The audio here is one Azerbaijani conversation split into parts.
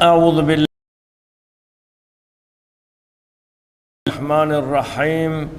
أعوذ بالله الرحمن الرحيم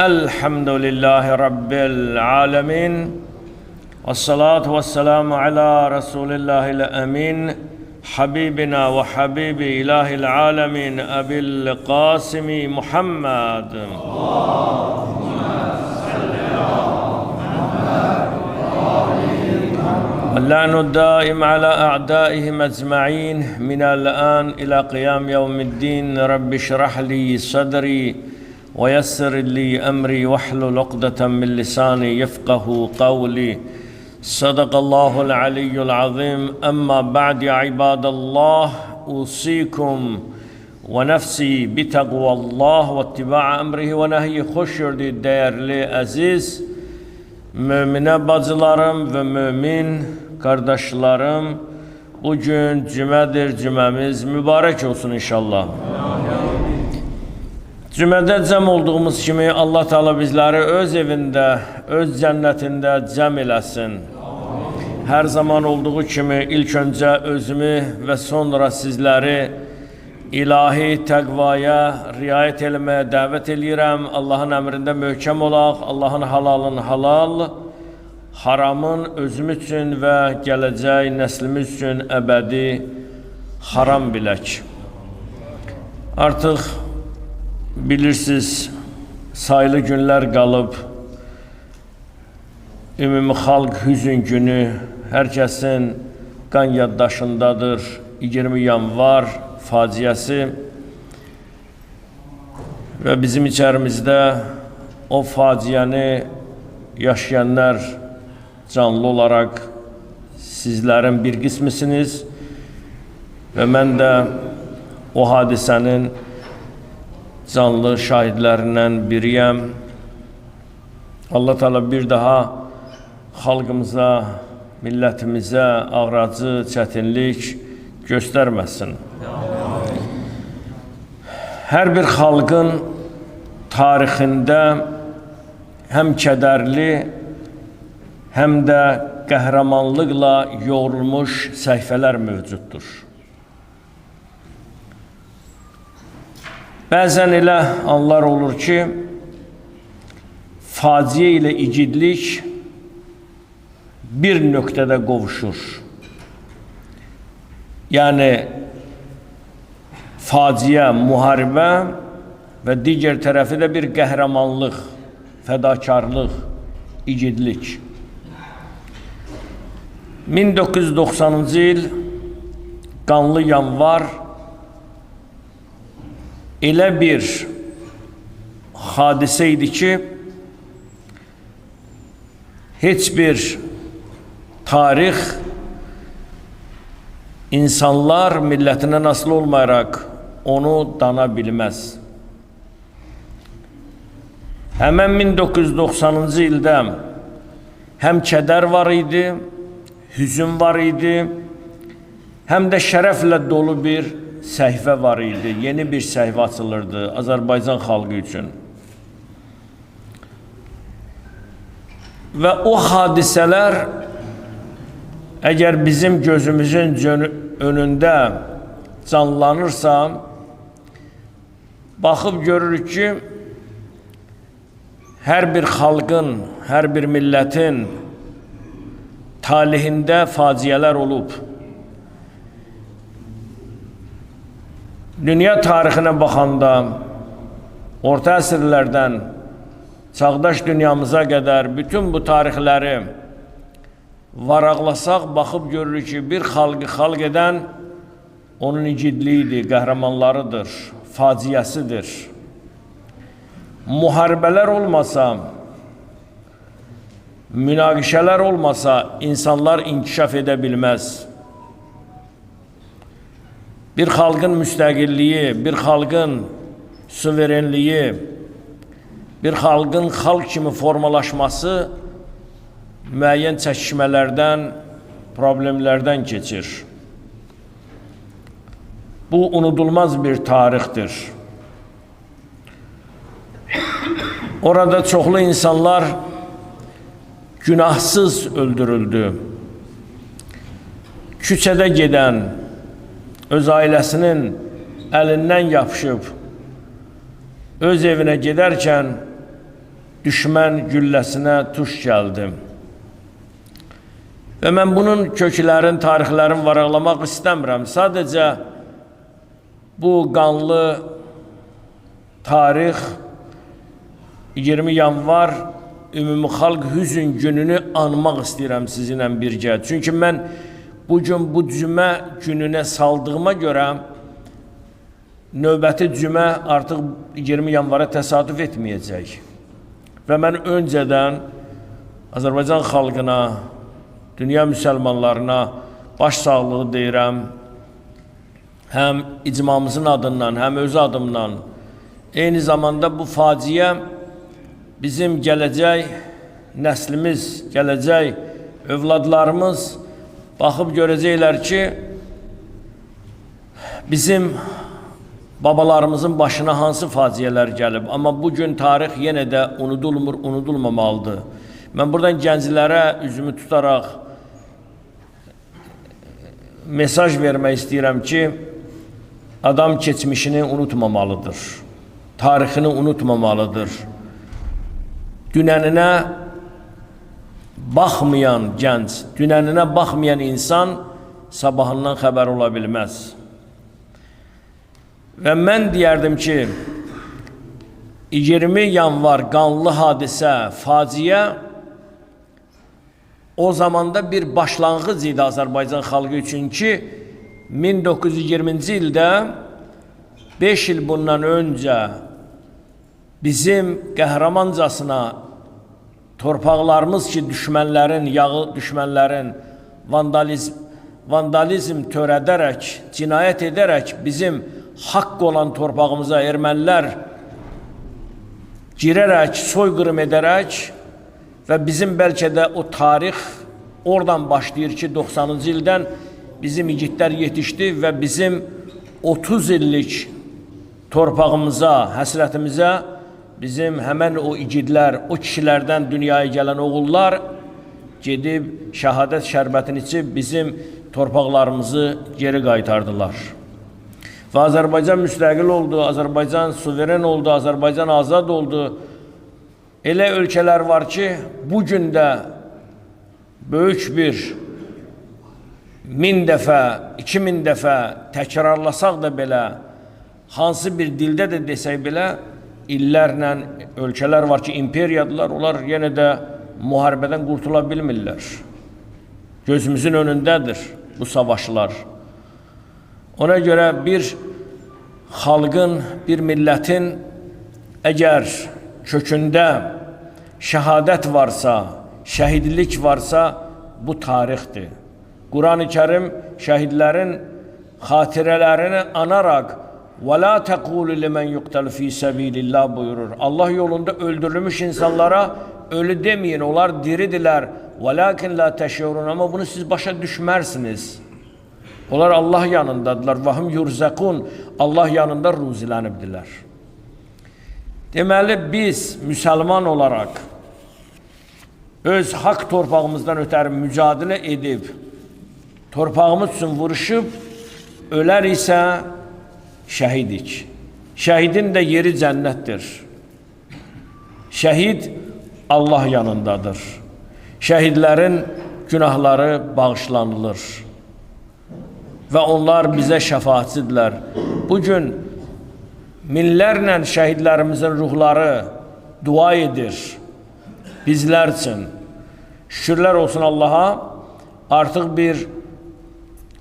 الحمد لله رب العالمين والصلاة والسلام على رسول الله الأمين حبيبنا وحبيب إله العالمين أبي القاسم محمد اللعن الدائم على أعدائهم أجمعين من الآن إلى قيام يوم الدين رب اشرح لي صدري ويسر لي أمري واحلل عقدة من لساني يفقه قولي صدق الله العلي العظيم أما بعد يا عباد الله أوصيكم ونفسي بتقوى الله واتباع أمره ونهيه خوشurdu değerli aziz mümine bacılarım ve mümin kardeşlerim, bugün cümədir, cüməmiz mübarək olsun inşallah. Cümədə cəm olduğumuz kimi Allah Teala bizləri öz evində, öz cənnətində cəm eləsin. Hər zaman olduğu kimi ilk öncə özümü və sonra sizləri ilahi təqvaya riayət eləməyə dəvət eləyirəm. Allahın əmrində möhkəm olaq, Allahın halalını halal, haramın özümüz üçün və gələcək nəslimiz üçün əbədi haram bilək. Artıq bilirsiniz, sayılı günlər qalıb, ümumi xalq hüzün günü, hər kəsin qan yaddaşındadır, 20 yanvar faciəsi və bizim içərimizdə o faciəni yaşayanlar canlı olaraq sizlərin bir qismisiniz və mən də o hadisənin canlı şahidlərindən biriyəm. Allah Teala bir daha xalqımıza, millətimizə ağracı, çətinlik göstərməsin. Hər bir xalqın tarixində həm kədərli, həm də qəhrəmanlıqla yoğrulmuş səhifələr mövcuddur. Bəzən elə anlar olur ki, faciə ilə igidlik bir nöqtədə qovuşur. Yəni, faciə, müharibə və digər tərəfi də bir qəhrəmanlıq, fədakarlıq, igidlik. 1990-cı il qanlı yanvar elə bir hadisə idi ki, heç bir tarix insanlar millətindən asılı olmayaraq onu dana bilməz. Həmən 1990-cı ildə həm kədər var idi, hüzün var idi, həm də şərəflə dolu bir səhifə var idi. Yeni bir səhifə açılırdı Azərbaycan xalqı üçün. Və o hadisələr əgər bizim gözümüzün önündə canlanırsa, baxıb görürük ki, hər bir xalqın, hər bir millətin talihində faciələr olub. Dünya tarixinə baxanda, orta əsrlərdən çağdaş dünyamıza qədər bütün bu tarixləri varaqlasaq, baxıb görürük ki, bir xalqı xalq edən onun igidliyidir, qəhrəmanlarıdır, faciəsidir. Müharibələr olmasa, münaqişələr olmasa, insanlar inkişaf edə bilməz. Bir xalqın müstəqilliyi, bir xalqın suverenliyi, bir xalqın xalq kimi formalaşması müəyyən çəkişmələrdən, problemlərdən keçir. Bu, unudulmaz bir tarixdir. Orada çoxlu insanlar günahsız öldürüldü. Küçədə gedən, öz ailəsinin əlindən yapışıb öz evinə gedərkən düşmən gülləsinə tuş gəldi. Və mən bunun köklərin, tarixlərin varaqlamaq istəmirəm. Sadəcə bu qanlı tarix 20 yanvar Ümumi Xalq Hüzn gününü anmaq istəyirəm sizinlə birgə. Çünki mən bugün bu cümə gününə saldığıma görə növbəti cümə artıq 20 yanvara təsadüf etməyəcək. Və mən öncədən Azərbaycan xalqına, dünya müsəlmanlarına baş sağlığı deyirəm. Həm icmamızın adından, həm öz adımdan. Eyni zamanda bu faciə bizim gələcək nəslimiz, gələcək övladlarımız baxıb görəcəklər ki, bizim babalarımızın başına hansı faciələr gəlib. Amma bugün tarix yenə də unudulmur, unudulmamalıdır. Mən buradan gənclərə üzümü tutaraq mesaj vermək istəyirəm ki, adam keçmişini unutmamalıdır, tarixini unutmamalıdır. Dünəninə baxmayan gənc, dünəninə baxmayan insan sabahından xəbər ola bilməz. Və mən deyərdim ki, 20 yanvar qanlı hadisə, faciə o zamanda bir başlanğıc idi Azərbaycan xalqı üçün ki, 1920-ci ildə 5 il bundan öncə bizim qəhrəmancasına torpaqlarımız ki, düşmənlərin, yağı düşmənlərin vandalizm törədərək, cinayət edərək bizim haqq olan torpağımıza ermənilər girərək, soyqırım edərək və bizim bəlkə də o tarix oradan başlayır ki, 90-cı ildən bizim igidlər yetişdi və bizim 30 illik torpağımıza, həsrətimizə bizim həmən o igidlər, o kişilərdən dünyaya gələn oğullar gedib şəhadət şərbətini içib bizim torpaqlarımızı geri qaytardılar. Və Azərbaycan müstəqil oldu, Azərbaycan suveren oldu, Azərbaycan azad oldu. Elə ölkələr var ki, bugün də böyük bir 1000 dəfə, 2000 dəfə təkrarlasaq da belə, hansı bir dildə də desək belə, illərlə ölkələr var ki, imperiyadılar, onlar yenə də müharibədən qurtula bilmirlər. Gözümüzün önündədir bu savaşlar. Ona görə bir xalqın, bir millətin əgər kökündə şəhadət varsa, şəhidlik varsa, bu tarixdir. Quran-ı Kərim şəhidlərin xatirələrini anaraq وَلَا تَقُولُ لِمَنْ يُقْتَلُ ف۪ي سَب۪يلِ اللّٰهِ buyurur. Allah yolunda öldürülmüş insanlara ölü demeyin, onlar diridiler. وَلَاكِنْ لَا تَشْعُرُونَ Ama bunu siz başa düşmərsiniz. Onlar Allah yanındadılar. وَهُمْ يُرْزَقُونَ Allah yanında ruzilənibdilər. Deməli biz müsəlman olaraq öz haqq torpağımızdan ötəri mücadilə edib, torpağımız üçün vuruşub, ölər isə şəhidik. Şəhidin də yeri cənnətdir. Şəhid Allah yanındadır. Şəhidlərin günahları bağışlanılır. Və onlar bizə şəfaatçıdırlar. Bugün minlərlə şəhidlərimizin ruhları dua edir bizlər üçün. Şükürlər olsun Allaha, artıq bir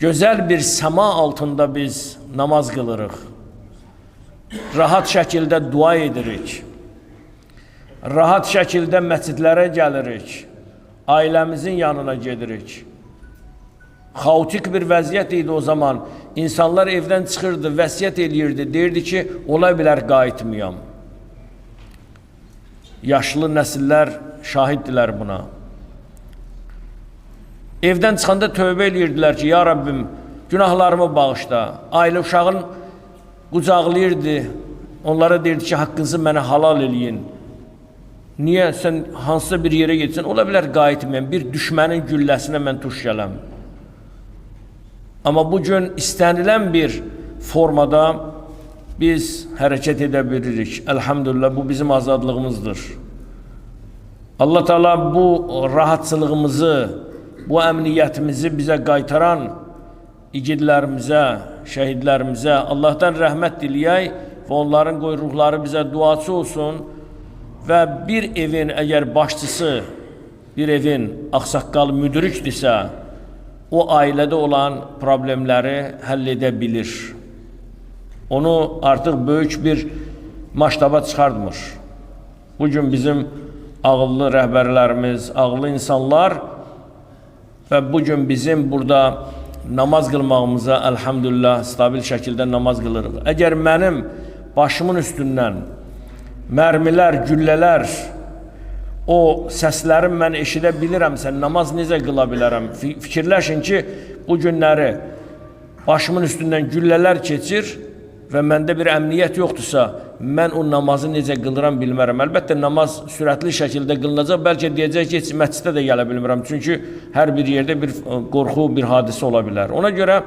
gözəl bir səma altında biz namaz qılırıq. Rahat şəkildə dua edirik. Rahat şəkildə məscidlərə gəlirik. Ailəmizin yanına gedirik. Xaotik bir vəziyyət idi o zaman. İnsanlar evdən çıxırdı, vəsiyyət eləyirdi. Deyirdi ki, ola bilər qayıtmayam. Yaşlı nəsillər şahiddilər buna. Evdən çıxanda tövbə eləyirdilər ki, ya Rabbim, günahlarımı bağışla. Ailə uşağın qucaqlayırdı. Onlara deyirdi ki, haqqınızı mənə halal eləyin. Niyə? Sən hansısa bir yerə getsən, ola bilər qayıtmayam. Bir düşmənin gülləsinə mən tuş gələm. Amma bugün istənilən bir formada biz hərəkət edə bilirik. Elhamdülillah, bu bizim azadlığımızdır. Allah Teala bu rahatçılığımızı, bu əmniyyətimizi bizə qaytaran igidlərimizə, şəhidlərimizə Allahdan rəhmət diləyək və onların qoy ruhları bizə duaçı olsun və bir evin əgər başçısı, bir evin ağsaqqal müdrikdirsə, o ailədə olan problemləri həll edə bilir. Onu artıq böyük bir maştaba çıxardmır. Bugün bizim ağıllı rəhbərlərimiz, ağıllı insanlar və bugün bizim burada namaz qılmağımıza elhamdülillah stabil şəkildə namaz qılırıq. Əgər mənim başımın üstündən mərmilər, güllələr, o səslərim mən eşidə bilirəmsə, namaz necə qıla bilərəm? Fikirləşin ki, bu günləri başımın üstündən güllələr keçir və məndə bir əmniyyət yoxdursa, mən o namazı necə qılıram bilmərəm. Əlbəttə, namaz sürətli şəkildə qılınacaq, bəlkə deyəcək ki, heç məscidə də gələ bilmirəm. Çünki hər bir yerdə bir qorxu, bir hadisə ola bilər. Ona görə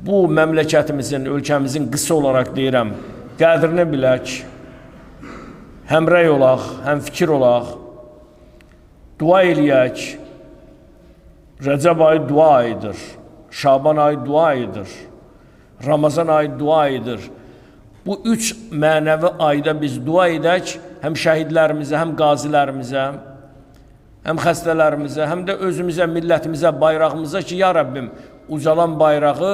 bu məmləkətimizin, ölkəmizin qısa olaraq deyirəm, qədrini bilək, həmrəy olaq, həmfikir olaq, dua eləyək. Rəcəb ayı dua ayıdır, Şaban ayı dua ayıdır, Ramazan ayı dua ayıdır. Bu üç mənəvi ayda biz dua edək, həm şəhidlərimizə, həm qazilərimizə, həm xəstələrimizə, həm də özümüzə, millətimizə, bayrağımıza ki, ya Rabbim, ucalan bayrağı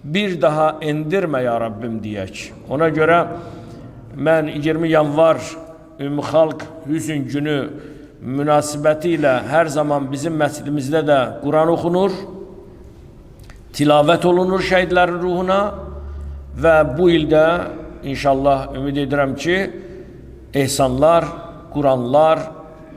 bir daha endirmə, ya Rabbim, deyək. Ona görə mən 20 yanvar Ümmü Xalq Hüzn günü münasibəti ilə hər zaman bizim məscidimizdə də Quran oxunur, tilavət olunur şəhidlərin ruhuna və bu ildə inşallah ümid edirəm ki, ehsanlar, Quranlar,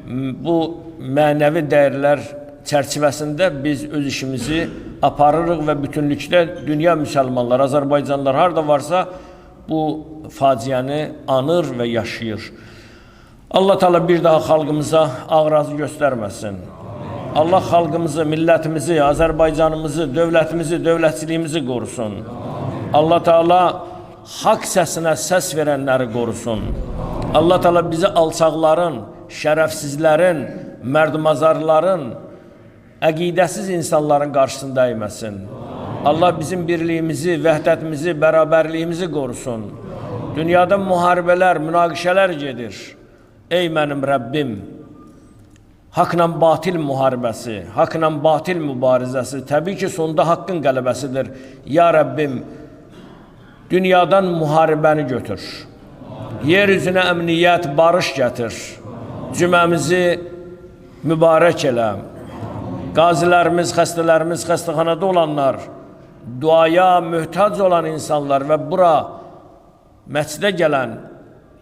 bu mənəvi dəyərlər çərçivəsində biz öz işimizi aparırıq və bütünlükdə dünya müsəlmanlar, Azərbaycanlılar harada varsa bu faciəni anır və yaşayır. Allah Teala bir daha xalqımıza ağrızı göstərməsin. Allah xalqımızı, millətimizi, Azərbaycanımızı, dövlətimizi, dövlətçiliyimizi qorusun. Allah Teala haqq səsinə səs verənləri qorusun. Allah Teala bizi alçaqların, şərəfsizlərin, mərdmazarların, əqidəsiz insanların qarşısında əyməsin. Allah bizim birliyimizi, vəhdətimizi, bərabərliyimizi qorusun. Dünyada müharibələr, münaqişələr gedir. Ey mənim Rəbbim, haqla batil müharibəsi, haqla batil mübarizəsi, təbii ki, sonunda haqqın qələbəsidir. Ya Rəbbim, dünyadan müharibəni götür. Yeryüzünə əmniyyət, barış gətir. Cüməmizi mübarək elə. Qazilərimiz, xəstələrimiz, xəstəxanada olanlar, duaya möhtac olan insanlar və bura məscidə gələn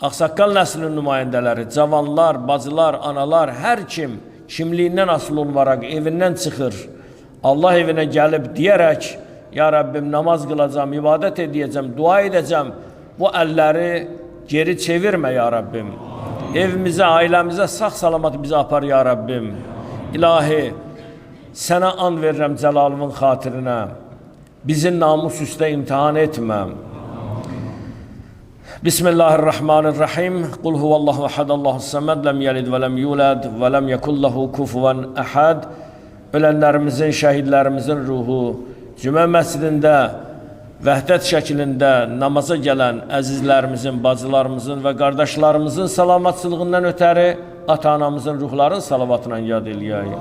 ağsaqqal nəslinin nümayəndələri, cavanlar, bacılar, analar, hər kim kimliyindən asılı olaraq evindən çıxır, Allah evinə gəlib deyərək, ya Rəbbim, namaz qılacam, ibadət edəcəm, dua edəcəm, bu əlləri geri çevirmə, ya Rəbbim. Evimizə, ailəmizə sağ-salamat bizi apar, ya Rəbbim. İlahi, sənə and verirəm cəlalımın xatirinə, bizi namus üstə imtihan etmə. Bismillahirrahmanirrahim. Qul huvallahu ahad, Allahus samad, lem yelid və lem yulad və lem yekullahu kufuvan ahad. Ölənlərimizin, şəhidlərimizin ruhu Cümə məscidində vəhdət şəklində namaza gələn əzizlərimizin, bacılarımızın və qardaşlarımızın salamatçılığından ötəri ata-anamızın ruhların salavatına yad eləyək.